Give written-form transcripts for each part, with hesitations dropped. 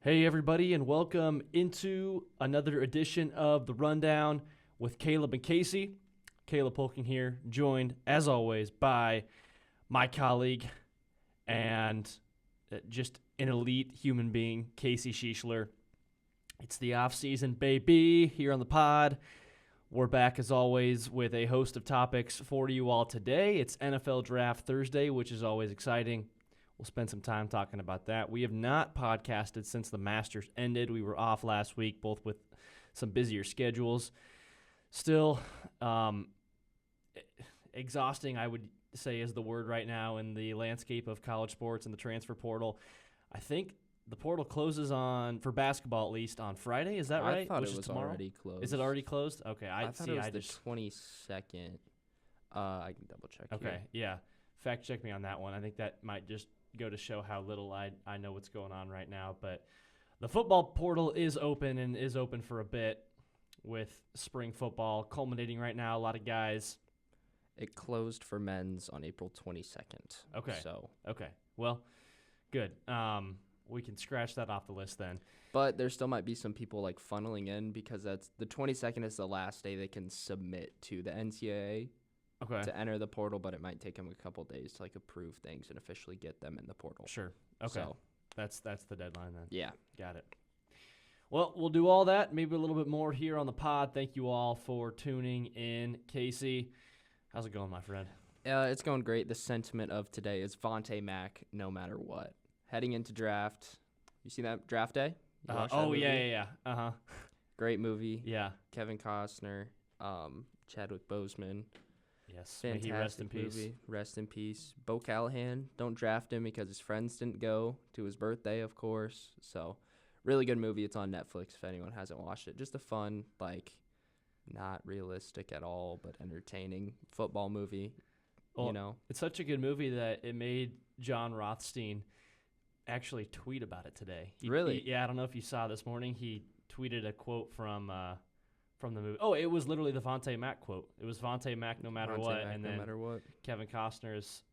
Hey, everybody, and welcome into another edition of The Rundown with Caleb and Casey. Caleb Polking here, joined, as always, by my colleague and just an elite human being, Casey Schiessler. It's the off-season, baby, here on the pod. We're back, as always, with a host of topics for you all today. It's NFL Draft Thursday, which is always exciting. We'll spend some time talking about that. We have not podcasted since the Masters ended. We were off last week, both with some busier schedules. Still, exhausting, I would say, is the word right now in the landscape of college sports and the transfer portal. I think the portal closes for basketball at least, on Friday. Is that right? I thought Which it is was tomorrow? already closed. Is it already closed? Okay, I thought it was the 22nd. I can double check. Okay, here. yeah. Fact check me on that one. I think that might just go to show how little I know what's going on right now. But the football portal is open and is open for a bit with spring football culminating right now. A lot of guys. It closed for men's on April 22nd. Okay. So. Okay. Well, good. We can scratch that off the list then. But there still might be some people like funneling in because that's the 22nd is the last day they can submit to the NCAA. Okay. To enter the portal, but it might take them a couple days to like approve things and officially get them in the portal. Sure. Okay. So, that's the deadline then. Yeah. Got it. Well, we'll do all that, maybe a little bit more here on the pod. Thank you all for tuning in. Casey, how's it going, my friend? It's going great. The sentiment of today is Vontae Mack no matter what. Heading into draft. You see that Draft Day? Yeah. Uh-huh. Great movie. Yeah. Kevin Costner, Chadwick Boseman. Yes. Fantastic May he rest in peace. Movie. Rest in peace. Bo Callahan, don't draft him because his friends didn't go to his birthday, of course. So, really good movie. It's on Netflix if anyone hasn't watched it. Just a fun, not realistic at all, but entertaining football movie. Well, it's such a good movie that it made John Rothstein actually tweet about it today. Really? I don't know if you saw this morning. He tweeted a quote from the movie. Oh, it was literally the Vontae Mack quote. It was Vontae Mack no matter what. And then Kevin Costner's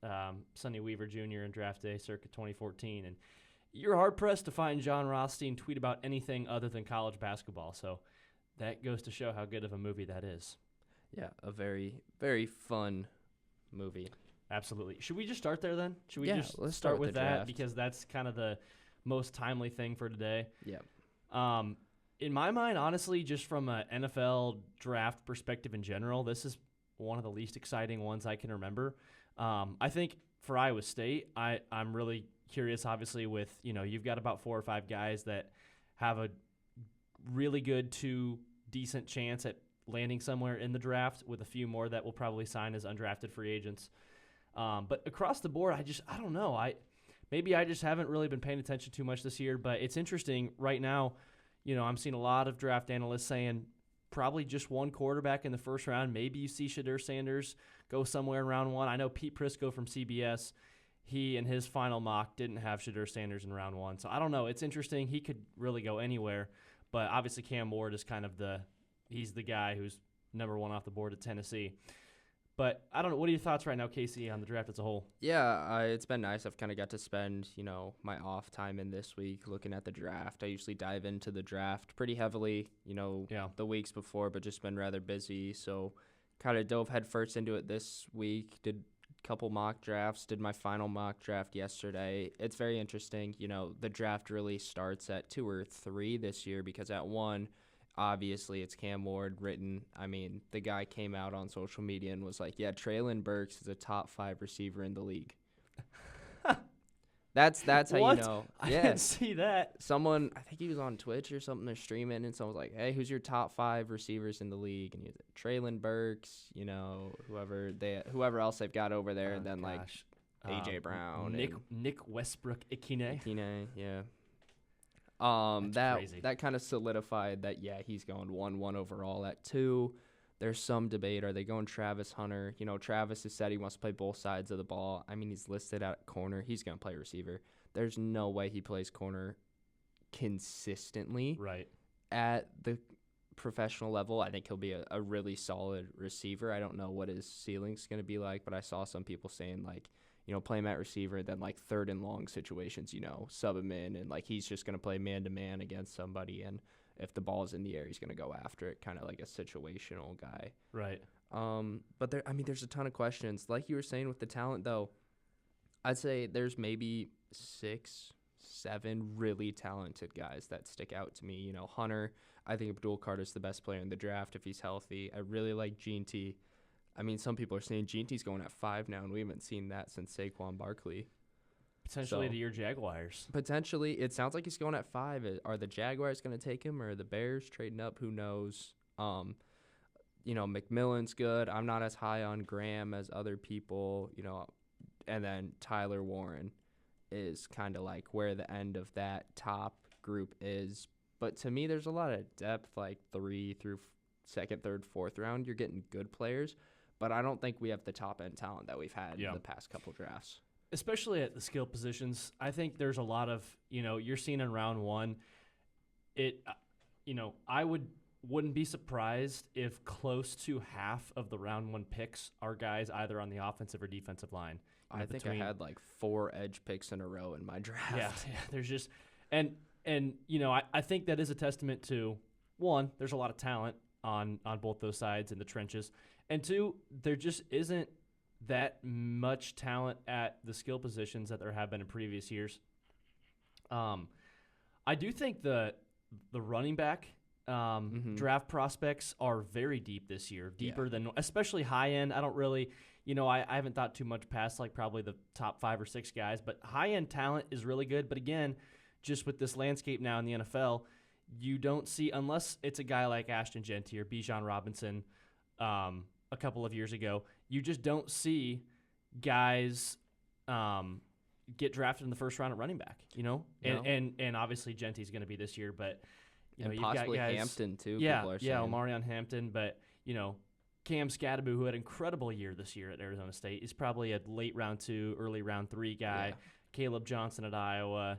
Sonny Weaver Jr. in Draft Day circa 2014. And you're hard-pressed to find John Rothstein tweet about anything other than college basketball. So that goes to show how good of a movie that is. Yeah, a very, very fun movie. Absolutely. Should we just start there then? Should we let's start with that? draft. Because that's kind of the most timely thing for today. Yeah. In my mind, honestly, just from an NFL draft perspective in general, this is one of the least exciting ones I can remember. I think for Iowa State, I'm really curious, obviously, with, you've got about 4 or 5 guys that have a really good to decent chance at landing somewhere in the draft, with a few more that will probably sign as undrafted free agents. But across the board, I don't know. Maybe I just haven't really been paying attention too much this year, but it's interesting right now. I'm seeing a lot of draft analysts saying probably just one quarterback in the first round. Maybe you see Shedeur Sanders go somewhere in round 1. I know Pete Prisco from CBS, he in his final mock didn't have Shedeur Sanders in round 1. So I don't know. It's interesting. He could really go anywhere. But obviously Cam Ward is kind of he's the guy who's number 1 off the board at Tennessee. But I don't know. What are your thoughts right now, Casey, on the draft as a whole? Yeah, it's been nice. I've kind of got to spend, my off time in this week looking at the draft. I usually dive into the draft pretty heavily, the weeks before, but just been rather busy. So kind of dove headfirst into it this week. Did a couple mock drafts. Did my final mock draft yesterday. It's very interesting. The draft really starts at 2 or 3 this year because at 1, obviously, it's Cam Ward written. I mean, the guy came out on social media and was like, yeah, Traylon Burks is a top 5 receiver in the league. That's how What? you know. I Yeah. didn't see that. Someone, I think he was on Twitch or something, they're streaming, and someone was like, hey, who's your top 5 receivers in the league? And he was like, Traylon Burks, whoever else they've got over there, and then gosh. A.J. Brown. Nick Westbrook Ikine. Ikine, yeah. That's crazy. That kind of solidified that, he's going 1-1 overall. At 2, there's some debate. Are they going Travis Hunter? Travis has said he wants to play both sides of the ball. I mean, he's listed at corner. He's going to play receiver. There's no way he plays corner consistently. Right. At the professional level, I think he'll be a really solid receiver. I don't know what his ceiling's going to be like, but I saw some people saying, play him at receiver, then like third and long situations, sub him in, and like he's just going to play man-to-man against somebody, and if the ball is in the air, he's going to go after it, kind of like a situational guy. Right. But there's a ton of questions. Like you were saying with the talent, though, I'd say there's maybe 6, 7 really talented guys that stick out to me. Hunter, I think Abdul Carter's the best player in the draft if he's healthy. I really like Gene T. I mean, some people are saying Gene T's going at 5 now, and we haven't seen that since Saquon Barkley. Potentially to your Jaguars. Potentially. It sounds like he's going at 5. Are the Jaguars going to take him, or are the Bears trading up? Who knows? McMillan's good. I'm not as high on Graham as other people, and then Tyler Warren is kind of like where the end of that top group is. But to me, there's a lot of depth, like 3 through second, third, fourth round. You're getting good players, but I don't think we have the top-end talent that we've had in the past couple drafts. Especially at the skill positions, I think there's a lot of, you're seeing in round 1, I wouldn't be surprised if close to half of the round 1 picks are guys either on the offensive or defensive line. I think I had like 4 edge picks in a row in my draft. Yeah, there's just and I think that is a testament to, 1, there's a lot of talent on both those sides in the trenches, and 2, there just isn't that much talent at the skill positions that there have been in previous years. I do think the running back draft prospects are very deep this year, deeper than, especially high end. I don't really, I haven't thought too much past like probably the top 5 or 6 guys, but high end talent is really good. But again, just with this landscape now in the NFL, you don't see, unless it's a guy like Ashton Genty or Bijan Robinson a couple of years ago, you just don't see guys get drafted in the first round at running back, and obviously Genty's going to be this year, but and you've possibly got guys, Hampton too. Yeah, people are saying. Omarion Hampton, but Cam Scadaboo, who had an incredible year this year at Arizona State, is probably a late round 2, early round 3 guy. Yeah. Caleb Johnson at Iowa.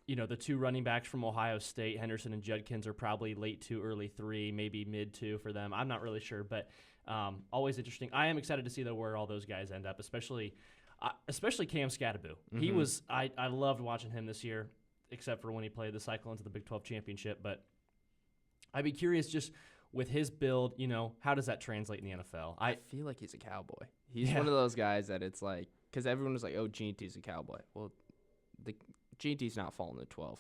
The 2 running backs from Ohio State, Henderson and Judkins, are probably late 2, early 3, maybe mid 2 for them. I'm not really sure, but always interesting. I am excited to see where all those guys end up, especially Cam Scadaboo. He was I loved watching him this year, except for when he played the Cyclones at the Big 12 championship. But I'd be curious, just with his build, how does that translate in the NFL? I feel like he's a cowboy. He's one of those guys that it's like, because everyone was like, oh, Genty's a cowboy. Well, the Genty's not falling to 12.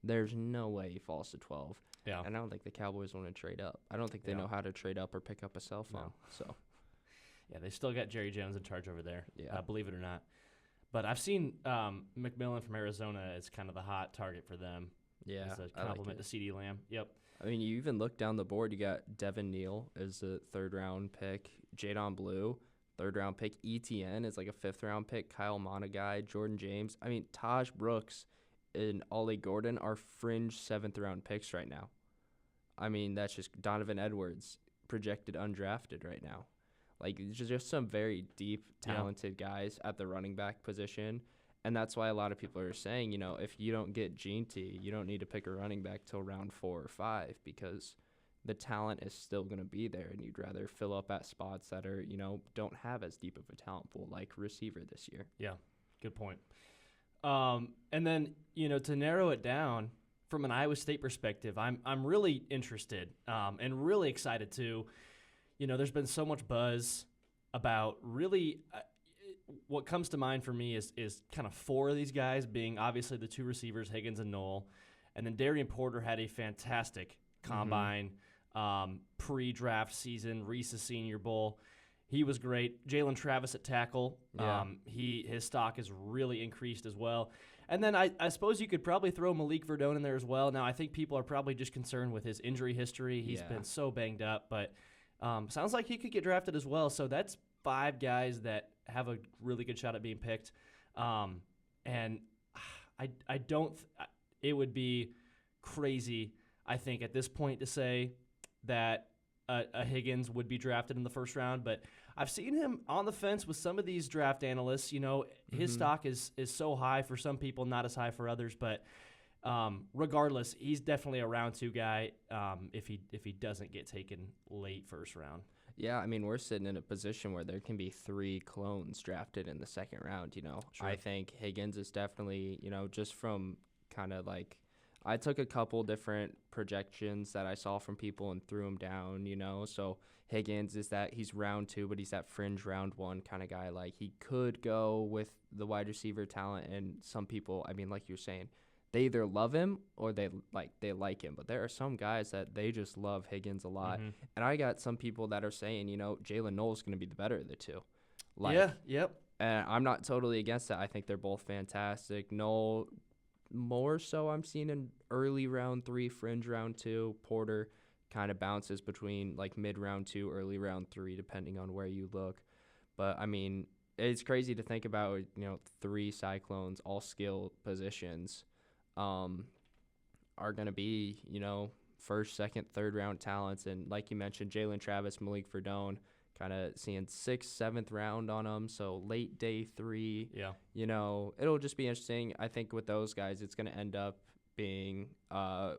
There's no way he falls to 12. Yeah. And I don't think the Cowboys want to trade up. I don't think they know how to trade up or pick up a cell phone. No. So, yeah, they still got Jerry Jones in charge over there, believe it or not. But I've seen McMillan from Arizona as kind of the hot target for them. Yeah, as a compliment to CeeDee Lamb. Yep. I mean, you even look down the board, you got Devin Neal as a 3rd-round pick, Jadon Blue, 3rd-round pick, ETN is like a 5th-round pick, Kyle Monagai, Jordan James. I mean, Taj Brooks and Ollie Gordon are fringe 7th-round picks right now. I mean, that's just Donovan Edwards, projected undrafted right now. Like, just some very deep, talented guys at the running back position. And that's why a lot of people are saying, if you don't get Genty, you don't need to pick a running back till round 4 or 5, because the talent is still going to be there, and you'd rather fill up at spots that are, don't have as deep of a talent pool like receiver this year. Yeah, good point. And then, to narrow it down from an Iowa State perspective, I'm really interested and really excited too. There's been so much buzz about really what comes to mind for me is kind of 4 of these guys being obviously the 2 receivers, Higgins and Knoll, and then Darian Porter had a fantastic combine pre-draft season, Reese's Senior Bowl. He was great. Jalen Travis at tackle. His stock has really increased as well. And then I suppose you could probably throw Malik Verdone in there as well. Now, I think people are probably just concerned with his injury history. He's been so banged up, but sounds like he could get drafted as well. So that's 5 guys that have a really good shot at being picked. And I don't – it would be crazy, I think, at this point to say that a Higgins would be drafted in the first round, but I've seen him on the fence with some of these draft analysts. His stock is so high for some people, not as high for others, but regardless, he's definitely a round 2 guy if he doesn't get taken late first round. Yeah, I mean, we're sitting in a position where there can be 3 clones drafted in the second round, you know. Sure. I think Higgins is definitely, you know, just from kind of like I took a couple different projections that I saw from people and threw them down, you know. So Higgins is that he's round 2, but he's that fringe round 1 kind of guy. Like he could go with the wide receiver talent, and some people, I mean, like you're saying, they either love him or they like him. But there are some guys that they just love Higgins a lot. Mm-hmm. And I got some people that are saying, you know, Jalen Noel's going to be the better of the two. Like, yeah, yep. And I'm not totally against that. I think they're both fantastic. Noel, more so I'm seeing in early round 3, fringe round 2. Porter kind of bounces between like mid round 2, early round 3, depending on where you look. But, I mean, it's crazy to think about, you know, 3 Cyclones, all skill positions. Are going to be, you know, first, second, third round talents. And like you mentioned, Jalen Travis, Malik Verdone, kind of seeing 6th, 7th round on them. So late day 3. Yeah. You know, it'll just be interesting. I think with those guys, it's going to end up being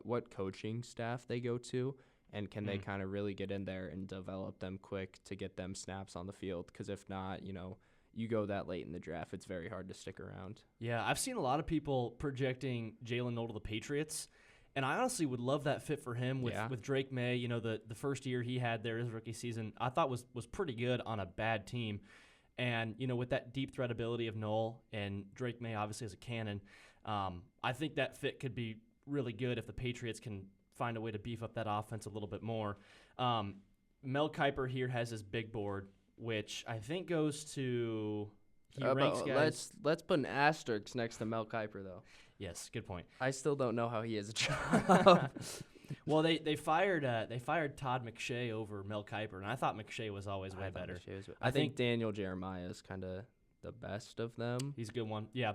what coaching staff they go to. And can they kind of really get in there and develop them quick to get them snaps on the field? Because if not, you know, you go that late in the draft, it's very hard to stick around. Yeah, I've seen a lot of people projecting Jalen Noel to the Patriots, and I honestly would love that fit for him with Drake May. You know, the first year he had there, his rookie season, I thought was pretty good on a bad team. And, you know, with that deep threat ability of Noel and Drake May obviously as a cannon, I think that fit could be really good if the Patriots can find a way to beef up that offense a little bit more. Mel Kiper here has his big board, which I think goes to ranks guys. Let's put an asterisk next to Mel Kiper though. Yes, good point. I still don't know how he has a job. Well, they fired Todd McShay over Mel Kiper, and I thought McShay was always way better. I think Daniel Jeremiah is kind of the best of them. He's a good one. Yeah.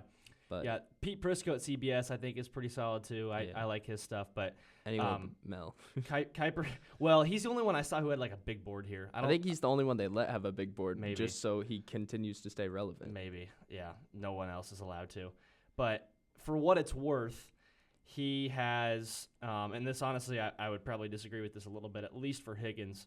But yeah, Pete Prisco at CBS I think is pretty solid too. I like his stuff, but Mel Kiper. Well, he's the only one I saw who had like a big board here. I think he's the only one they let have a big board, maybe, just so he continues to stay relevant. Maybe, yeah. No one else is allowed to. But for what it's worth, he has, and this honestly, I would probably disagree with this a little bit, at least for Higgins.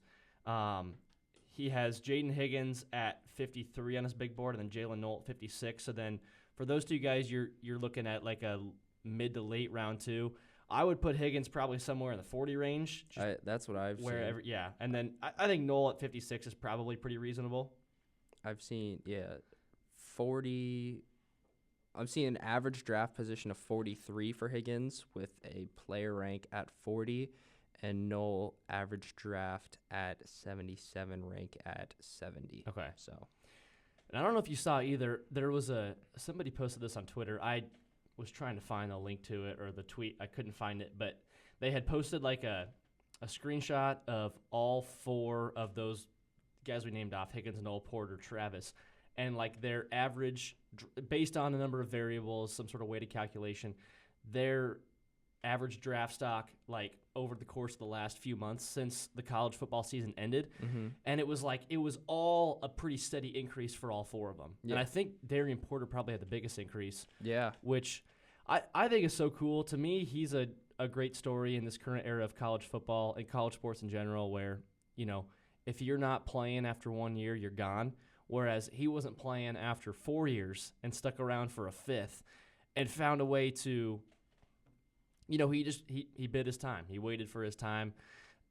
He has Jaden Higgins at 53 on his big board, and then Jalen Noel at 56. So then, for those two guys, you're looking at like a mid to late round 2. I would put Higgins probably somewhere in the 40 range. That's what I've seen. Yeah, and then I think Noel at 56 is probably pretty reasonable. I've seen 40. I'm seeing an average draft position of 43 for Higgins with a player rank at 40, and Noel average draft at 77, rank at 70. Okay. So. And I don't know if you saw either. There was somebody posted this on Twitter. I was trying to find the link to it or the tweet. I couldn't find it, but they had posted like a screenshot of all 4 of those guys we named off: Higgins, Noel, Porter, Travis, and like their average, based on a number of variables, some sort of weighted calculation, their average draft stock like over the course of the last few months since the college football season ended. Mm-hmm. And it was all a pretty steady increase for all 4 of them. Yeah. And I think Darian Porter probably had the biggest increase. Yeah. Which I think is so cool. To me, he's a great story in this current era of college football and college sports in general where, you know, if you're not playing after 1 year, you're gone. Whereas he wasn't playing after 4 years and stuck around for a 5th and found a way to, you know, he bid his time. He waited for his time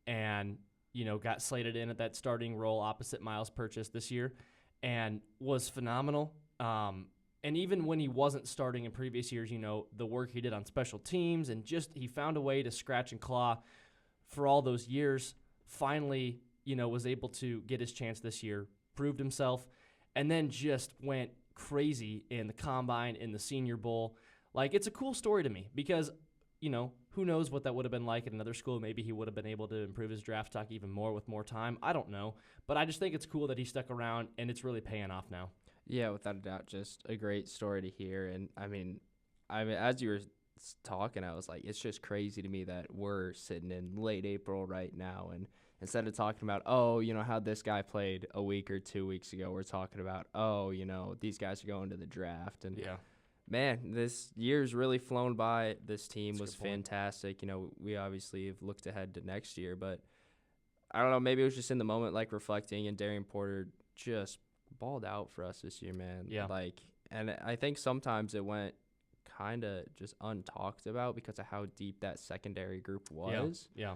and, you know, got slated in at that starting role opposite Miles Purchase this year and was phenomenal. And even when he wasn't starting in previous years, you know, the work he did on special teams and just he found a way to scratch and claw for all those years, finally, you know, was able to get his chance this year, proved himself, and then just went crazy in the Combine, in the Senior Bowl. Like, it's a cool story to me because, you know, who knows what that would have been like at another school. Maybe he would have been able to improve his draft stock even more with more time. I don't know. But I just think it's cool that he stuck around, and it's really paying off now. Yeah, without a doubt, just a great story to hear. And, I mean, as you were talking, I was like, it's just crazy to me that we're sitting in late April right now. And instead of talking about, oh, you know, how this guy played a week or 2 weeks ago, we're talking about, oh, you know, these guys are going to the draft. And yeah. Man, this year's really flown by. This team was fantastic. You know, we obviously have looked ahead to next year, but I don't know, maybe it was just in the moment, like, reflecting, and Darian Porter just balled out for us this year, man. Yeah. Like, and I think sometimes it went kind of just untalked about because of how deep that secondary group was. Yeah.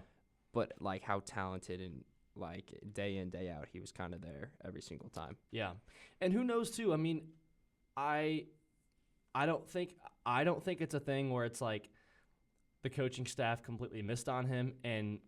But, like, how talented and, like, day in, day out, he was kind of there every single time. Yeah. And who knows, too? I mean, I don't think it's a thing where it's like the coaching staff completely missed on him and,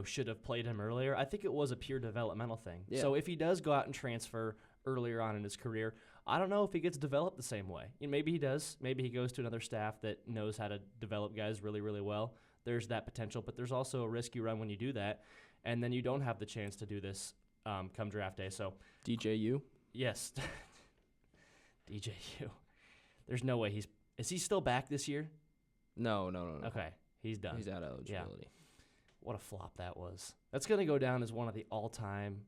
should have played him earlier. I think it was a pure developmental thing. Yeah. So if he does go out and transfer earlier on in his career, I don't know if he gets developed the same way. Maybe he does. Maybe he goes to another staff that knows how to develop guys really, really well. There's that potential, but there's also a risk you run when you do that, and then you don't have the chance to do this come draft day. So DJU? Yes. DJU. There's no way is he still back this year? No. Okay, he's done. He's out of eligibility. Yeah. What a flop that was. That's going to go down as one of the all-time,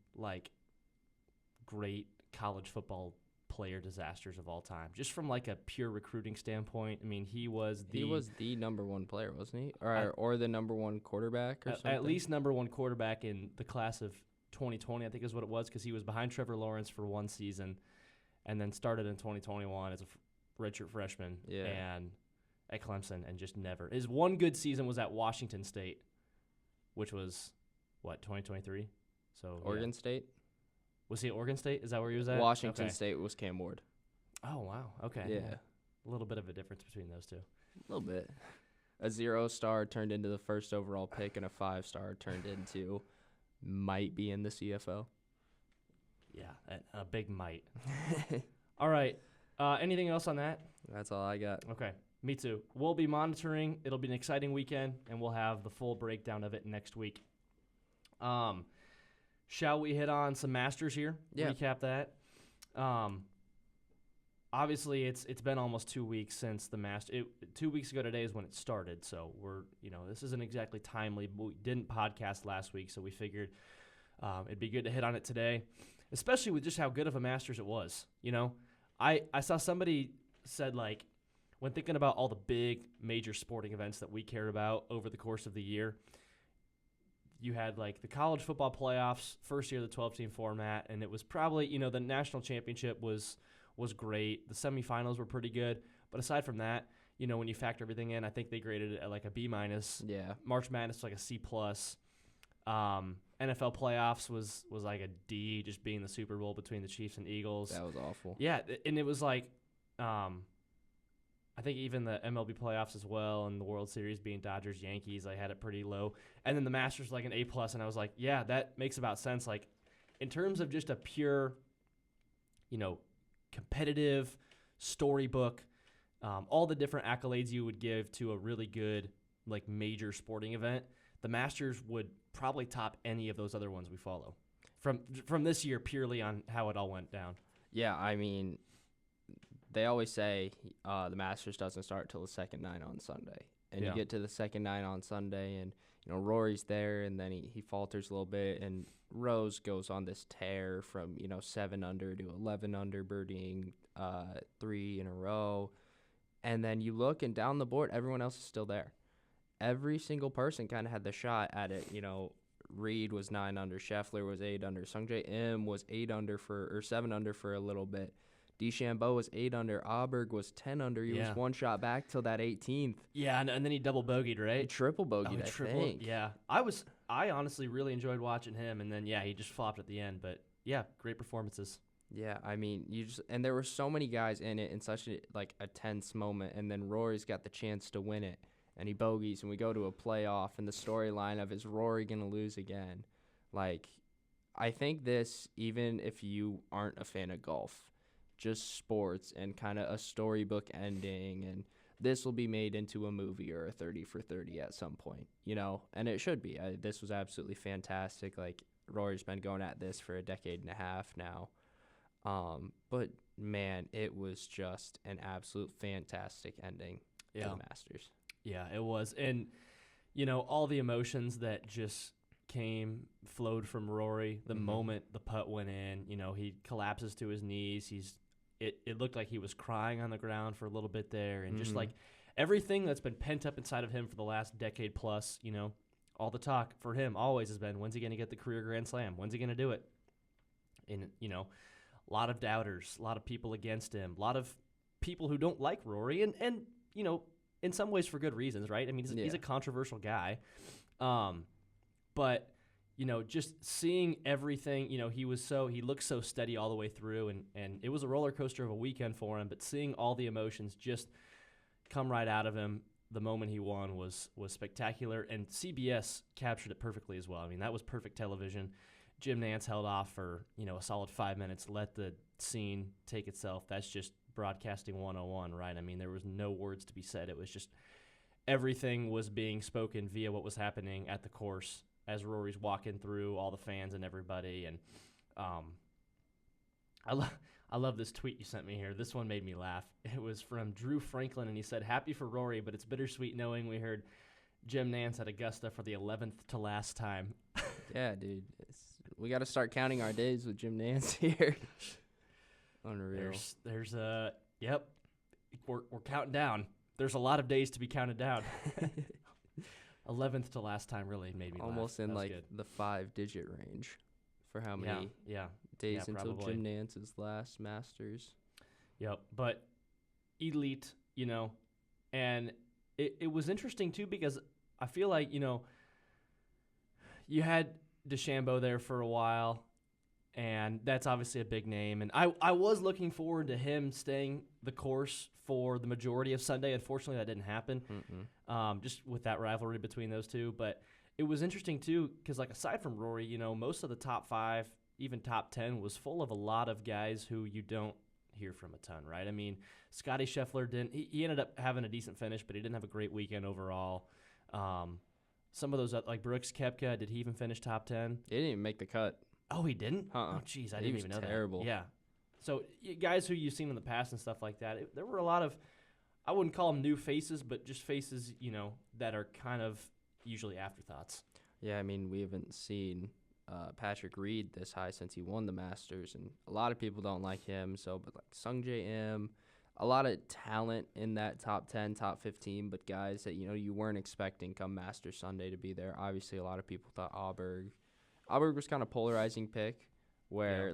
great college football player disasters of all time. Just from, a pure recruiting standpoint, I mean, he was the number one player, wasn't he? Or the number one quarterback or something? At least number one quarterback in the class of 2020, I think is what it was, because he was behind Trevor Lawrence for one season and then started in 2021 as a redshirt freshman and at Clemson and just never. His one good season was at Washington State, which was, 2023? So Oregon State? Was he at Oregon State? Is that where he was at? Washington State was Cam Ward. Oh, wow. Okay. Yeah. A little bit of a difference between those two. A little bit. A 0-star turned into the first overall pick, and a 5-star turned into might be in the CFL. Yeah, a big might. All right. Anything else on that? That's all I got. Okay. Me too. We'll be monitoring. It'll be an exciting weekend, and we'll have the full breakdown of it next week. Shall we hit on some Masters here? Yeah. Recap that. Obviously, it's been almost 2 weeks since the Masters. 2 weeks ago today is when it started, so this isn't exactly timely. We didn't podcast last week, so we figured it'd be good to hit on it today, especially with just how good of a Masters it was. I saw somebody said, when thinking about all the big major sporting events that we cared about over the course of the year, you had the college football playoffs, first year of the 12-team format, and it was probably, the national championship was great. The semifinals were pretty good, but aside from that, when you factor everything in, I think they graded it at a B-. Yeah. March Madness was a C+. NFL playoffs was a D, just being the Super Bowl between the Chiefs and Eagles. That was awful. Yeah, and it was I think even the MLB playoffs as well, and the World Series being Dodgers, Yankees, I had it pretty low. And then the Masters an A+, and I was like, yeah, that makes about sense. In terms of just a pure, competitive storybook, all the different accolades you would give to a really good, major sporting event, the Masters would probably top any of those other ones we follow from this year purely on how it all went down. Yeah, I mean, they always say the Masters doesn't start till the second night on Sunday. And you get to the second night on Sunday, and Rory's there, and then he falters a little bit, and Rose goes on this tear from 7 under to 11 under, birdieing 3 in a row. And then you look, and down the board, everyone else is still there. Every single person kind of had the shot at it. Reed was 9 under, Scheffler was 8 under, Sungjae Im was 7 under for a little bit. DeChambeau was 8 under. Auberg was 10 under. He was one shot back till that 18th. Yeah, and then he double bogeyed, right? He triple bogeyed, I think. Yeah. I honestly really enjoyed watching him, and then, he just flopped at the end. But, yeah, great performances. Yeah, I mean, and there were so many guys in it in such a tense moment, and then Rory's got the chance to win it, and he bogeys, and we go to a playoff, and the storyline of is Rory going to lose again? I think this, even if you aren't a fan of golf, just sports and kind of a storybook ending, and this will be made into a movie or a 30 for 30 at some point, and it should be. This was absolutely fantastic. Rory's been going at this for a decade and a half now. But man, it was just an absolute fantastic ending to the Masters. Yeah, it was. And, all the emotions that just flowed from Rory the moment the putt went in. He collapses to his knees. It looked like he was crying on the ground for a little bit there, and just everything that's been pent up inside of him for the last decade plus, all the talk for him always has been, when's he going to get the career Grand Slam? When's he going to do it? And, a lot of doubters, a lot of people against him, a lot of people who don't like Rory, and in some ways for good reasons, right? I mean, he's a controversial guy. But, just seeing everything, he looked so steady all the way through, and it was a roller coaster of a weekend for him, but seeing all the emotions just come right out of him the moment he won was spectacular, and CBS captured it perfectly as well. I mean, that was perfect television. Jim Nantz held off for, a solid 5 minutes, let the scene take itself. That's just broadcasting 101, right? I mean, there was no words to be said. It was just everything was being spoken via what was happening at the course as Rory's walking through all the fans and everybody. And I love this tweet you sent me here. This one made me laugh. It was from Drew Franklin, and he said, "Happy for Rory, but it's bittersweet knowing we heard Jim Nantz at Augusta for the 11th to last time." Yeah, dude. We got to start counting our days with Jim Nantz here. Unreal. There's yep. We're counting down. There's a lot of days to be counted down. 11th to last time really made me almost laugh. In like the 5-digit range for how many days until probably. Jim Nantz's last Masters. Yep, but elite, and it was interesting too because I feel like, you had DeChambeau there for a while, and that's obviously a big name. And I was looking forward to him staying the course for the majority of Sunday. Unfortunately, that didn't happen, just with that rivalry between those two. But it was interesting, too, because, aside from Rory, most of the top 5, even top 10, was full of a lot of guys who you don't hear from a ton, right? I mean, Scotty Scheffler didn't. He ended up having a decent finish, but he didn't have a great weekend overall. Some of those, like Brooks Koepka, did he even finish top 10? He didn't even make the cut. Oh, he didn't? Oh, jeez, I didn't even know terrible. That. Yeah. So guys who you've seen in the past and stuff like that, there were a lot of, I wouldn't call them new faces, but just faces, that are kind of usually afterthoughts. Yeah, I mean, we haven't seen Patrick Reed this high since he won the Masters, and a lot of people don't like him. But Sungjae Im, a lot of talent in that top 10, top 15, but guys that, you weren't expecting come Masters Sunday to be there. Obviously, a lot of people thought Auberg. Auberg was kind of polarizing pick where,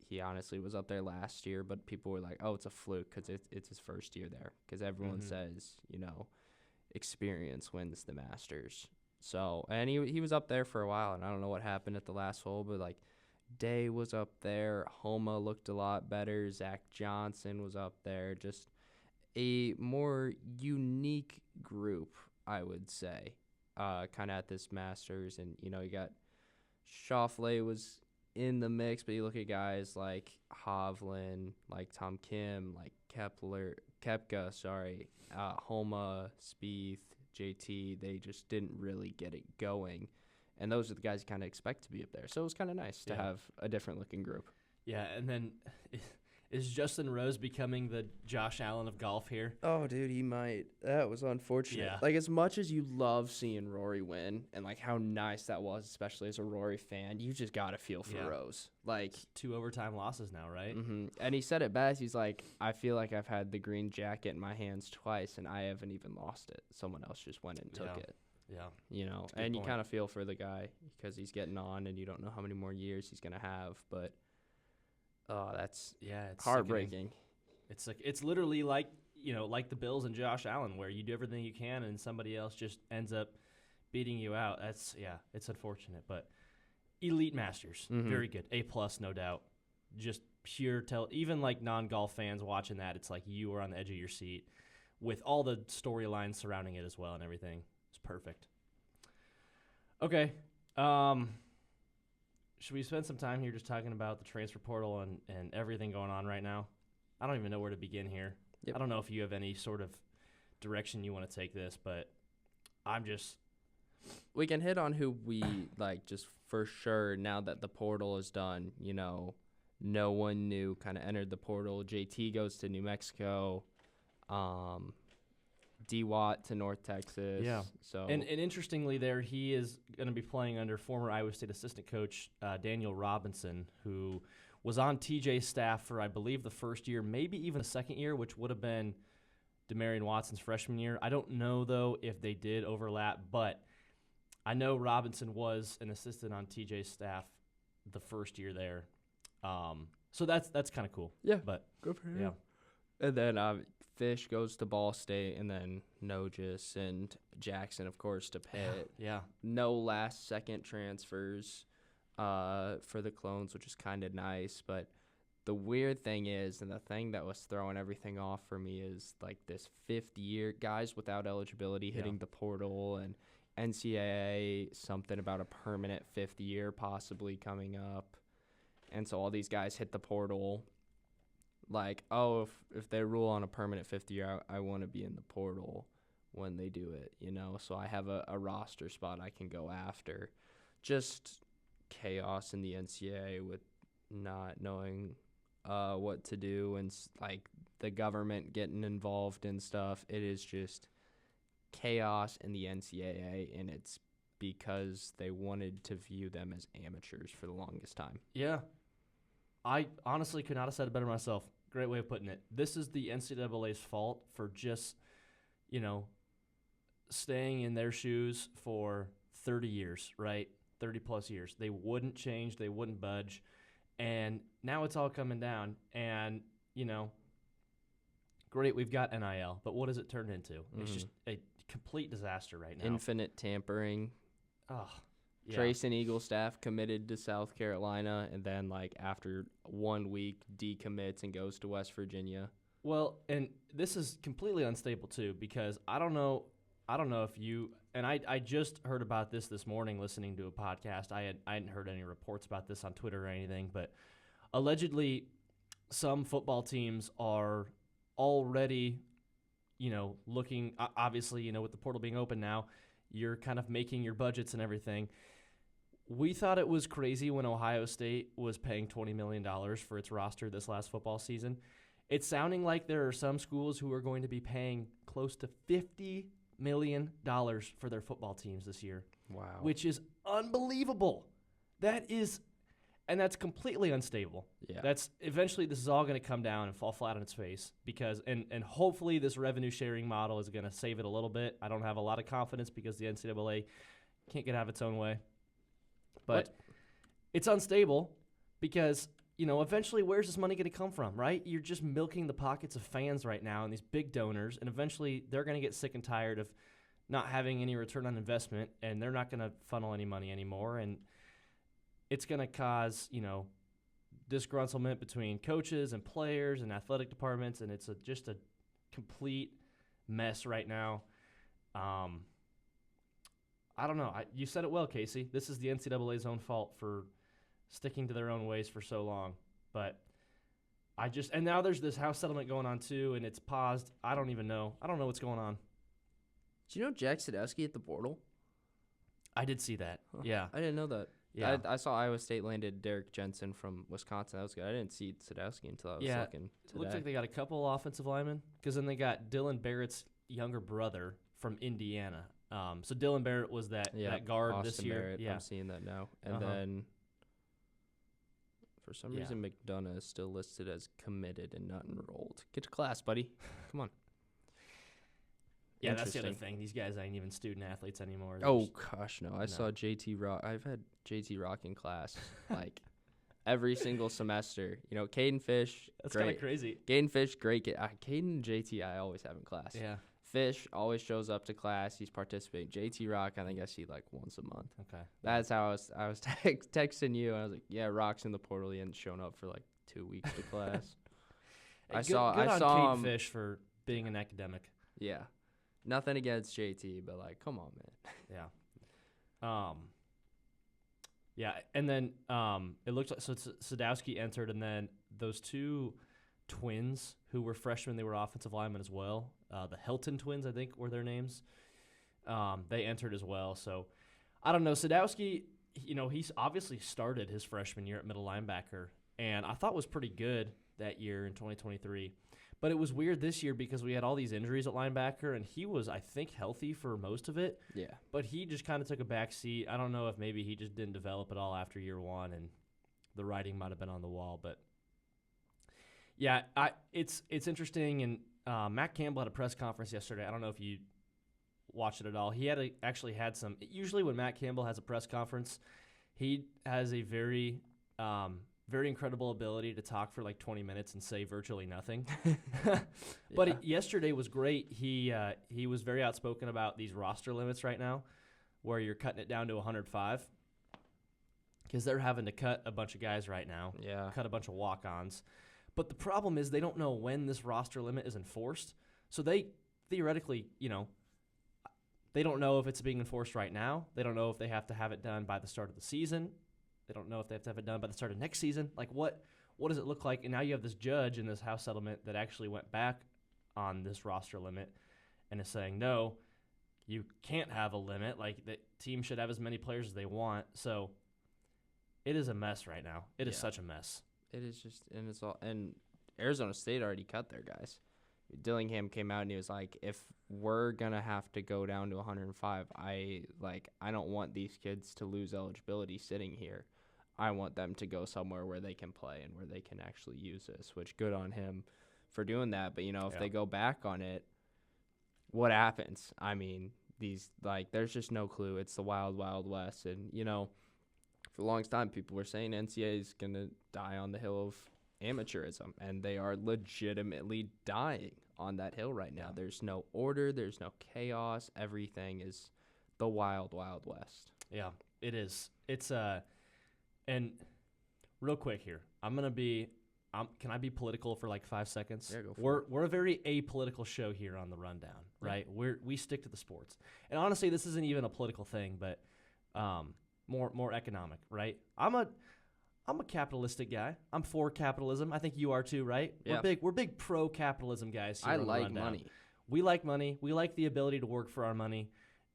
he honestly was up there last year, but people were like, oh, it's a fluke because it's his first year there because everyone says, experience wins the Masters. So, and he was up there for a while, and I don't know what happened at the last hole, but, Day was up there. Homa looked a lot better. Zach Johnson was up there. Just a more unique group, I would say, kind of at this Masters. And, you got Schauffele was in the mix, but you look at guys like Hovland, like Tom Kim, like Koepka, Homa, Spieth, JT. They just didn't really get it going. And those are the guys you kind of expect to be up there. So it was kind of nice to have a different-looking group. Yeah, and then is Justin Rose becoming the Josh Allen of golf here? Oh, dude, he might. That was unfortunate. Yeah. As much as you love seeing Rory win and, how nice that was, especially as a Rory fan, you just got to feel for Rose. 2 overtime losses now, right? Mm-hmm. And he said it best. He's like, I feel like I've had the green jacket in my hands twice, and I haven't even lost it. Someone else just went and took it. Yeah. And you kind of feel for the guy because he's getting on and you don't know how many more years he's going to have. But, it's heartbreaking. Sickening. It's literally like the Bills and Josh Allen where you do everything you can and somebody else just ends up beating you out. It's unfortunate. But elite Masters, very good. A+, no doubt. Just pure even non-golf fans watching that, it's like you were on the edge of your seat with all the storylines surrounding it as well and everything. Perfect. Okay. Should we spend some time here just talking about the transfer portal and everything going on right now? I don't even know where to begin here. Yep. I don't know if you have any sort of direction you want to take this, but we can hit on who we just for sure now that the portal is done. No one new kind of entered the portal. JT goes to New Mexico. D-Watt to North Texas. Yeah. So and interestingly there, he is going to be playing under former Iowa State assistant coach Daniel Robinson, who was on TJ's staff for, I believe, the first year, maybe even the second year, which would have been DeMarion Watson's freshman year. I don't know, though, if they did overlap, but I know Robinson was an assistant on TJ's staff the first year there. So that's kind of cool. Yeah, but good for him. Yeah. And then Fish goes to Ball State, and then Nogis and Jackson, of course, to Pitt. Yeah. No last-second transfers for the Clones, which is kind of nice. But the weird thing is, and the thing that was throwing everything off for me is, like, this fifth-year guys without eligibility hitting the portal, and NCAA something about a permanent fifth year possibly coming up. And so all these guys hit the portal. Like, oh, if they rule on a permanent fifth year, I want to be in the portal when they do it, you know? So I have a roster spot I can go after. Just chaos in the NCAA with not knowing what to do and, like, the government getting involved in stuff. It is just chaos in the NCAA, and it's because they wanted to view them as amateurs for the longest time. Yeah. I honestly could not have said it better myself. Great way of putting it. This is the NCAA's fault for just, staying in their shoes for 30 years, right? 30-plus years. They wouldn't change. They wouldn't budge. And now it's all coming down. And, great, we've got NIL. But what does it turn into? Mm-hmm. It's just a complete disaster right now. Infinite tampering. Oh, yeah. Trace and Eagle staff committed to South Carolina, and then, like, after 1 week, decommits and goes to West Virginia. Well, and this is completely unstable, too, because I don't know if you – and I just heard about this morning listening to a podcast. I hadn't heard any reports about this on Twitter or anything, but allegedly some football teams are already, looking – obviously, with the portal being open now, you're kind of making your budgets and everything. We thought it was crazy when Ohio State was paying $20 million for its roster this last football season. It's sounding like there are some schools who are going to be paying close to $50 million for their football teams this year. Wow. Which is unbelievable. And that's completely unstable. Yeah. Eventually this is all going to come down and fall flat on its face because and hopefully this revenue sharing model is going to save it a little bit. I don't have a lot of confidence because the NCAA can't get out of its own way. But it's unstable because, eventually where's this money going to come from, right? You're just milking the pockets of fans right now and these big donors, and eventually they're going to get sick and tired of not having any return on investment, and they're not going to funnel any money anymore. And it's going to cause, disgruntlement between coaches and players and athletic departments, and it's just a complete mess right now. I don't know. You said it well, Casey. This is the NCAA's own fault for sticking to their own ways for so long. But and now there's this house settlement going on too, and it's paused. I don't even know. I don't know what's going on. Do you know Jack Sadowski at the portal? I did see that. Huh. Yeah. I didn't know that. Yeah. I saw Iowa State landed Derek Jensen from Wisconsin. That was good. I didn't see Sadowski until I was looking today. It looks like they got a couple offensive linemen because then they got Dylan Barrett's younger brother from Indiana. So Dylan Barrett was that guard Austin this year. Barrett, I'm seeing that now. And then for some reason McDonough is still listed as committed and not enrolled. Get to class, buddy. Come on. Yeah, that's the other thing. These guys ain't even student athletes anymore. Gosh, no. I saw JT Rock. I've had JT Rock in class like every single semester. Caden Fish. That's kind of crazy. Caden Fish, great. Caden and JT, I always have in class. Yeah. Fish always shows up to class. He's participating. JT Rock, I think I see like once a month. Okay. That's how I was texting you. I was like, yeah, Rock's in the portal. He hadn't shown up for like 2 weeks to class. I saw Caden Fish for being an academic. Yeah. Nothing against JT, but like, come on, man. Yeah. Yeah, and then it looks like Sadowski entered, and then those two twins who were freshmen, they were offensive linemen as well. The Hilton twins, I think, were their names. They entered as well. So I don't know. Sadowski, he's obviously started his freshman year at middle linebacker, and I thought was pretty good that year in 2023. But it was weird this year because we had all these injuries at linebacker, and he was, I think, healthy for most of it. Yeah. But he just kind of took a back seat. I don't know if maybe he just didn't develop at all after year one, and the writing might have been on the wall. But, yeah, it's interesting. And Matt Campbell had a press conference yesterday. I don't know if you watch it at all. He actually had some. Usually, when Matt Campbell has a press conference, he has a very very incredible ability to talk for like 20 minutes and say virtually nothing. But yesterday was great. He was very outspoken about these roster limits right now, where you're cutting it down to 105 because they're having to cut a bunch of guys right now, cut a bunch of walk-ons. But the problem is they don't know when this roster limit is enforced. So they theoretically, they don't know if it's being enforced right now. They don't know if they have to have it done by the start of the season. They don't know if they have to have it done by the start of next season. Like, what does it look like? And now you have this judge in this House settlement that actually went back on this roster limit and is saying, no, you can't have a limit. Like, the team should have as many players as they want. So it is a mess right now. It is such a mess. It is just, and Arizona State already cut their guys. Dillingham came out and he was like, if we're going to have to go down to 105, I don't want these kids to lose eligibility sitting here. I want them to go somewhere where they can play and where they can actually use this, which good on him for doing that. But, if they go back on it, what happens? I mean, there's just no clue. It's the wild, wild west. And, for the longest time, people were saying NCAA is going to die on the hill of amateurism, and they are legitimately dying on that hill right now. There's no order. There's no chaos. Everything is the wild, wild west. Yeah, it is. It's and real quick here, can I be political for like 5 seconds? Yeah, go for it. We're a very apolitical show here on the Rundown, right? We stick to the sports. And honestly, this isn't even a political thing, but more economic, right? I'm a capitalistic guy. I'm for capitalism. I think you are too, right? Yeah. We're big pro-capitalism guys here I on like the Rundown. money. We like money. We like the ability to work for our money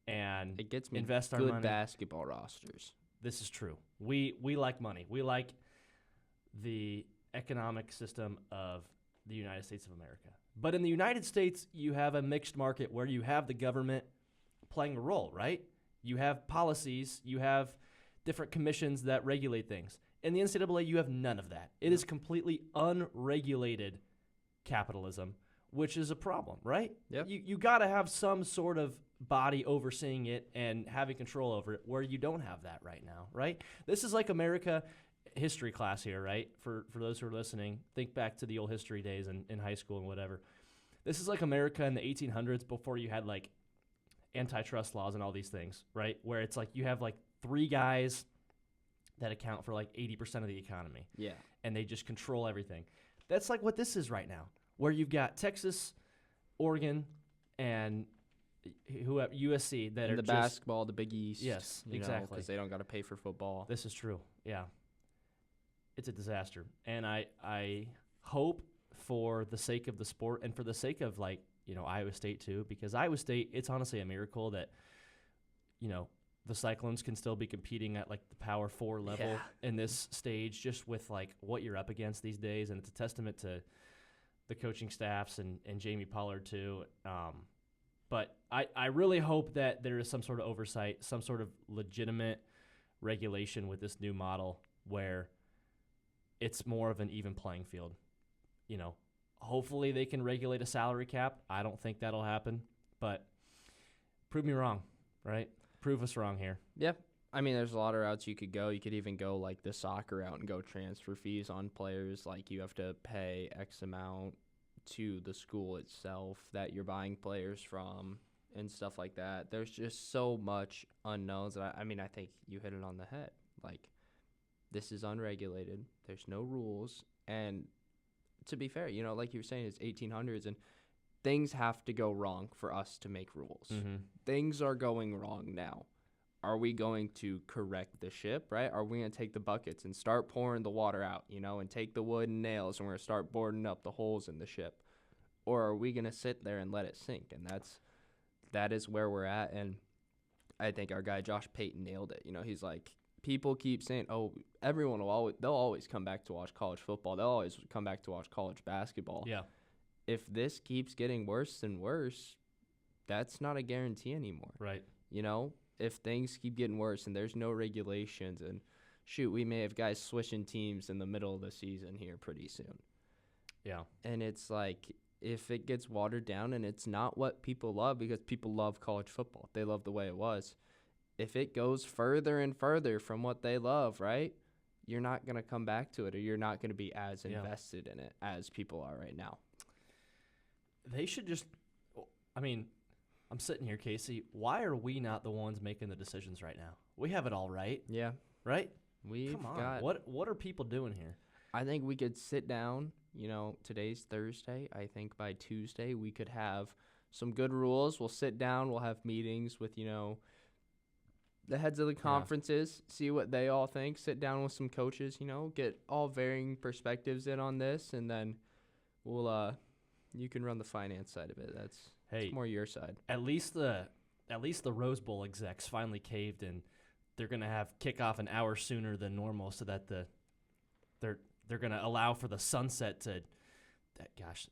and it gets me invest our good money. Basketball rosters. This is true. We like money. We like the economic system of the United States of America. But in the United States, you have a mixed market where you have the government playing a role, right? You have policies. You have different commissions that regulate things. In the NCAA, you have none of that. It is completely unregulated capitalism, which is a problem, right? Yep. You got to have some sort of body overseeing it and having control over it, where you don't have that right now, right? This is like America history class here, right? For those who are listening, think back to the old history days in high school and whatever. This is like America in the 1800s before you had like antitrust laws and all these things, right? Where it's like you have like 3 guys that account for like 80% of the economy. Yeah. And they just control everything. That's like what this is right now, where you've got Texas, Oregon, and USC that and are the just basketball, the Big East. Yes, exactly. Because they don't got to pay for football. This is true. Yeah. It's a disaster. And I hope for the sake of the sport and for the sake of like, Iowa State too, because Iowa State, it's honestly a miracle that, the Cyclones can still be competing at like the Power 4 level in this stage, just with like what you're up against these days. And it's a testament to the coaching staffs and Jamie Pollard too. But I really hope that there is some sort of oversight, some sort of legitimate regulation with this new model where it's more of an even playing field. Hopefully they can regulate a salary cap. I don't think that'll happen, but prove me wrong, right? Prove us wrong here. Yeah. I mean, there's a lot of routes you could go. You could even go like the soccer route and go transfer fees on players. Like you have to pay X amount to the school itself that you're buying players from and stuff like that. There's just so much unknowns. That I think you hit it on the head. Like, this is unregulated. There's no rules. And to be fair, like you were saying, it's 1800s and things have to go wrong for us to make rules. Mm-hmm. Things are going wrong now. Are we going to correct the ship, right? Are we going to take the buckets and start pouring the water out, and take the wood and nails and we're going to start boarding up the holes in the ship? Or are we going to sit there and let it sink? And that is where we're at. And I think our guy Josh Payton nailed it. He's like, people keep saying, oh, they'll always come back to watch college football. They'll always come back to watch college basketball. Yeah. If this keeps getting worse and worse, that's not a guarantee anymore. Right. If things keep getting worse and there's no regulations and shoot, we may have guys switching teams in the middle of the season here pretty soon. Yeah. And it's like, if it gets watered down and it's not what people love, because people love college football, they love the way it was. If it goes further and further from what they love, right, you're not going to come back to it, or you're not going to be as invested in it as people are right now. They should just – I mean, I'm sitting here, Casey. Why are we not the ones making the decisions right now? We have it all right. Yeah. Right? Come on. What are people doing here? I think we could sit down. Today's Thursday. I think by Tuesday we could have some good rules. We'll sit down. We'll have meetings with, the heads of the conferences, see what they all think, sit down with some coaches, get all varying perspectives in on this, and then we'll you can run the finance side of it. That's more your side. At least the Rose Bowl execs finally caved, and they're going to have kickoff an hour sooner than normal so that they're going to allow for the sunset to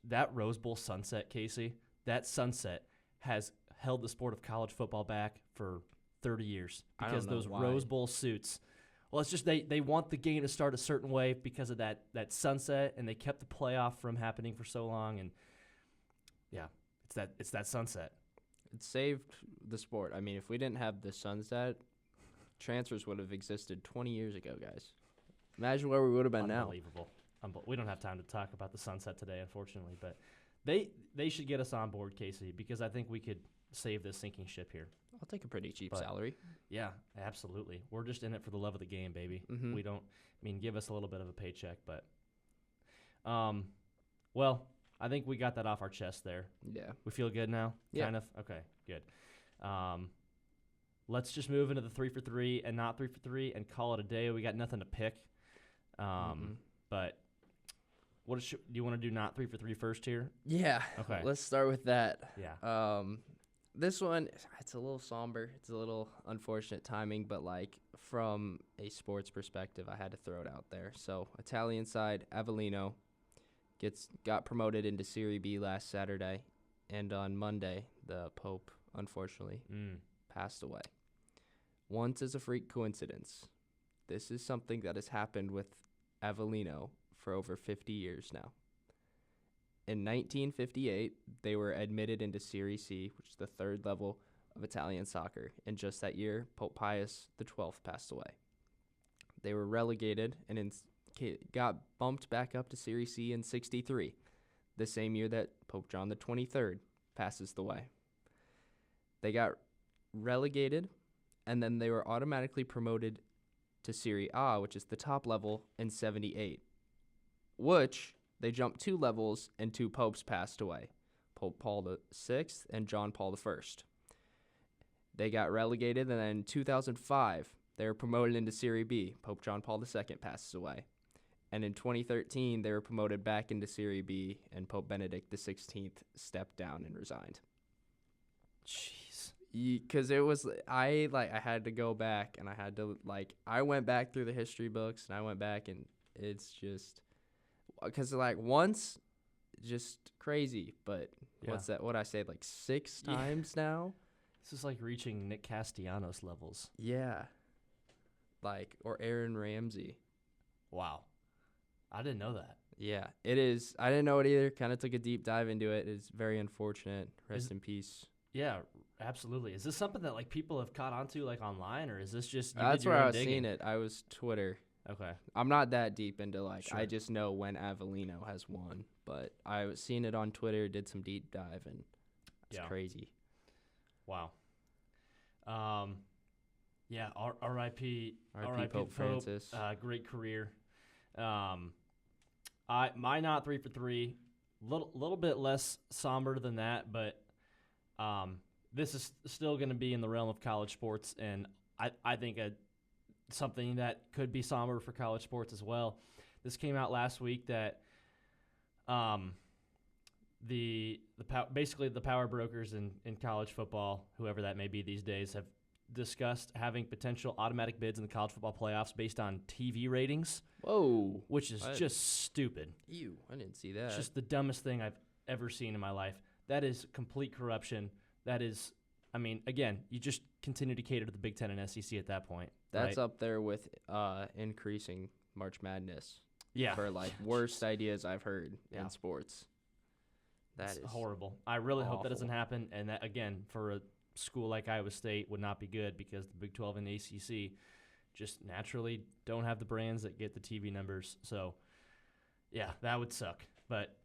that Rose Bowl sunset, Casey, that sunset has held the sport of college football back for 30 years because those Rose Bowl suits. Well, it's just they want the game to start a certain way because of that sunset, and they kept the playoff from happening for so long. And it's that sunset. It saved the sport. I mean, if we didn't have the sunset, transfers would have existed 20 years ago, guys. Imagine where we would have been now. Unbelievable. We don't have time to talk about the sunset today, unfortunately, but they should get us on board, Casey, because I think we could save this sinking ship here. I'll take a pretty cheap salary. Yeah, absolutely. We're just in it for the love of the game, baby. Mm-hmm. We don't give us a little bit of a paycheck, but well, I think we got that off our chest there. Yeah. We feel good now? Yeah. Kind of? Okay, good. Let's just move into the 3 for 3 and not 3 for 3 and call it a day. We got nothing to pick. But do you want to do not 3 for 3 first here? Yeah. Okay. Let's start with that. Yeah. This one, it's a little somber. It's a little unfortunate timing, but from a sports perspective, I had to throw it out there. So Italian side, Avellino got promoted into Serie B last Saturday, and on Monday, the Pope, unfortunately, passed away. Once is a freak coincidence. This is something that has happened with Avellino for over 50 years now. In 1958, they were admitted into Serie C, which is the third level of Italian soccer. And just that year, Pope Pius XII passed away. They were relegated and got bumped back up to Serie C in 63, the same year that Pope John XXIII passes away. They got relegated, and then they were automatically promoted to Serie A, which is the top level, in 78, which they jumped 2 levels and 2 popes passed away, Pope Paul VI and John Paul I. They got relegated, and then in 2005, they were promoted into Serie B. Pope John Paul II passes away. And in 2013, they were promoted back into Serie B, and Pope Benedict XVI stepped down and resigned. Jeez. Because it was, I had to go back, and I had to, I went back through the history books, and I went back, and it's just, because, once, just crazy, but what's that, what I say, 6 times now? This is reaching Nick Castellanos levels. Yeah. Or Aaron Ramsey. Wow. I didn't know that. Yeah, it is. I didn't know it either. Kind of took a deep dive into it. It's very unfortunate. Rest in peace. Yeah, absolutely. Is this something that people have caught on to online, or is this just That's where I was seeing it. I was Twitter. Okay. I'm not that deep into Sure. I just know when Avellino has won, but I was seeing it on Twitter, did some deep dive, and it's crazy. Wow. Yeah, R.I.P. Pope Francis. Great career. My not 3 for 3, little bit less somber than that, but this is still going to be in the realm of college sports, and I think something that could be somber for college sports as well. This came out last week that basically the power brokers in college football, whoever that may be these days, have discussed having potential automatic bids in the college football playoffs based on TV ratings. Whoa. Which is just stupid. Ew, I didn't see that. It's just the dumbest thing I've ever seen in my life. That is complete corruption. That is, again, you just continue to cater to the Big Ten and SEC at that point. That's right? up there with increasing March Madness. Yeah. For worst ideas I've heard in sports. That is horrible. I really hope that doesn't awful. happen. And that, again, for a school like Iowa State would not be good because the Big 12 and the ACC just naturally don't have the brands that get the TV numbers. So, yeah, that would suck. But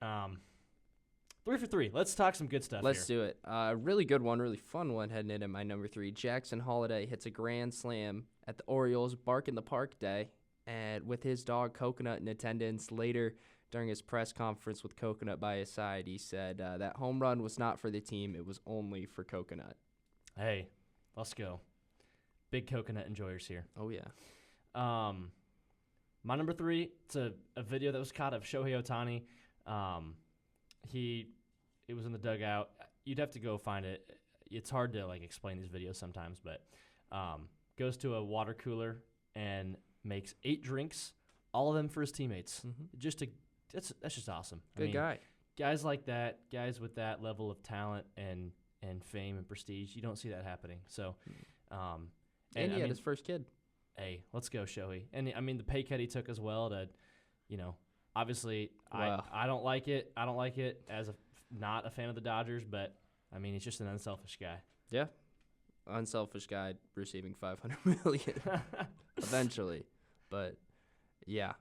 3 for 3. Let's talk some good stuff Let's do it. Really good one, really fun one heading into my number 3. Jackson Holiday hits a grand slam at the Orioles Bark in the Park Day, and with his dog Coconut in attendance. Later during his press conference with Coconut by his side, he said that home run was not for the team. It was only for Coconut. Hey, let's go. Big Coconut enjoyers here. Oh, yeah. My number 3, it's a video that was caught of Shohei Ohtani. It was in the dugout. You'd have to go find it. It's hard to explain these videos sometimes, but goes to a water cooler and makes 8 drinks, all of them for his teammates. Mm-hmm. That's just awesome. Good guy. Guys like that, guys with that level of talent and fame and prestige, you don't see that happening. So, and he had his first kid. Hey, let's go, Shohei. And the pay cut he took as well to, obviously Wow. I don't like it. I don't like it as not a fan of the Dodgers, but he's just an unselfish guy. Yeah. Unselfish guy receiving $500 million eventually. But yeah,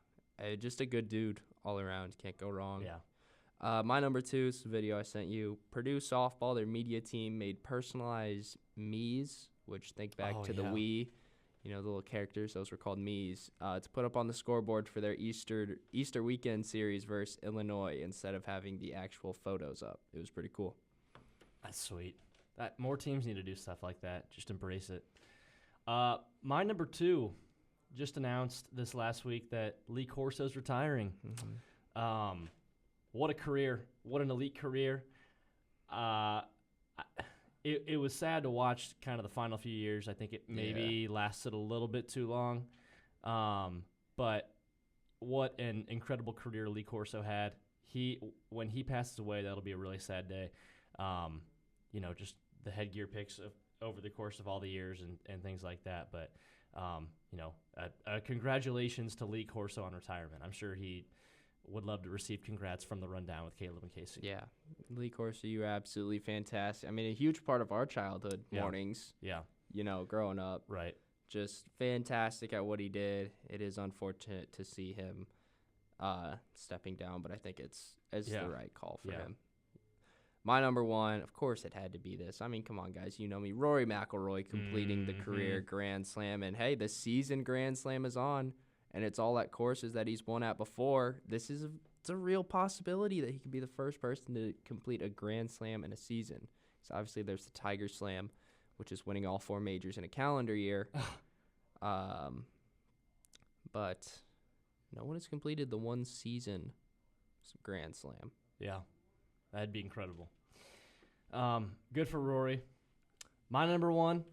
just a good dude all around. Can't go wrong. Yeah. My number 2 is the video I sent you. Purdue softball, their media team made personalized Miis, which think back to the Wii, the little characters. Those were called Miis. To put up on the scoreboard for their Easter weekend series versus Illinois instead of having the actual photos up. It was pretty cool. That's sweet. More teams need to do stuff like that. Just embrace it. My number 2 just announced this last week that Lee Corso's retiring. Mm-hmm. What a career. What an elite career. It was sad to watch kind of the final few years. I think it maybe lasted a little bit too long. But what an incredible career Lee Corso had. When he passes away, that'll be a really sad day. Just the headgear picks over the course of all the years and things like that. But, congratulations to Lee Corso on retirement. I'm sure he would love to receive congrats from the rundown with Caleb and Casey. Yeah. Lee Corso, you were absolutely fantastic. A huge part of our childhood mornings. Yeah. Growing up. Right. Just fantastic at what he did. It is unfortunate to see him stepping down, but I think it's the right call for him. My number 1, of course it had to be this. Come on, guys. You know me. Rory McIlroy completing the career Grand Slam. And, hey, the season Grand Slam is on, and it's all at courses that he's won at before. It's a real possibility that he could be the first person to complete a Grand Slam in a season. So, obviously, there's the Tiger Slam, which is winning all 4 majors in a calendar year. But no one has completed the one season Grand Slam. Yeah, that'd be incredible. Good for Rory. My number 1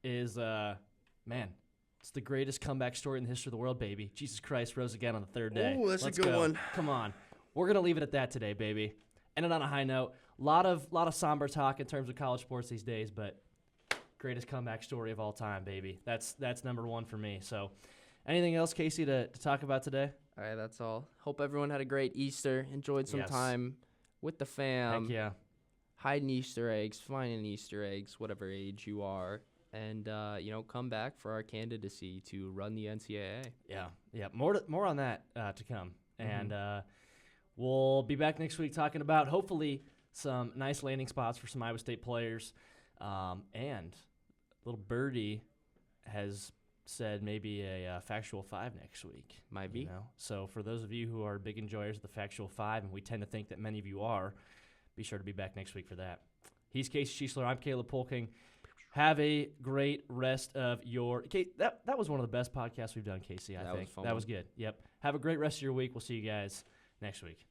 is, it's the greatest comeback story in the history of the world, baby. Jesus Christ rose again on the 3rd day. Oh, that's Let's a good go. one. Come on. We're going to leave it at that today, baby. Ended on a high note. A lot of somber talk in terms of college sports these days, but greatest comeback story of all time, baby. That's number 1 for me. So anything else, Casey, to talk about today? All right, that's all. Hope everyone had a great Easter, enjoyed some time with the fam. Heck yeah. Hiding Easter eggs, finding Easter eggs, whatever age you are. And, come back for our candidacy to run the NCAA. Yeah. More on that to come. Mm-hmm. And we'll be back next week talking about, hopefully, some nice landing spots for some Iowa State players. And little Birdie has said maybe a Factual 5 next week. Might be. So for those of you who are big enjoyers of the Factual 5, and we tend to think that many of you are, be sure to be back next week for that. He's Casey Schiesler. I'm Caleb Polking. Have a great rest of your – that was one of the best podcasts we've done, Casey, I think. Was fun. That was good. Yep. Have a great rest of your week. We'll see you guys next week.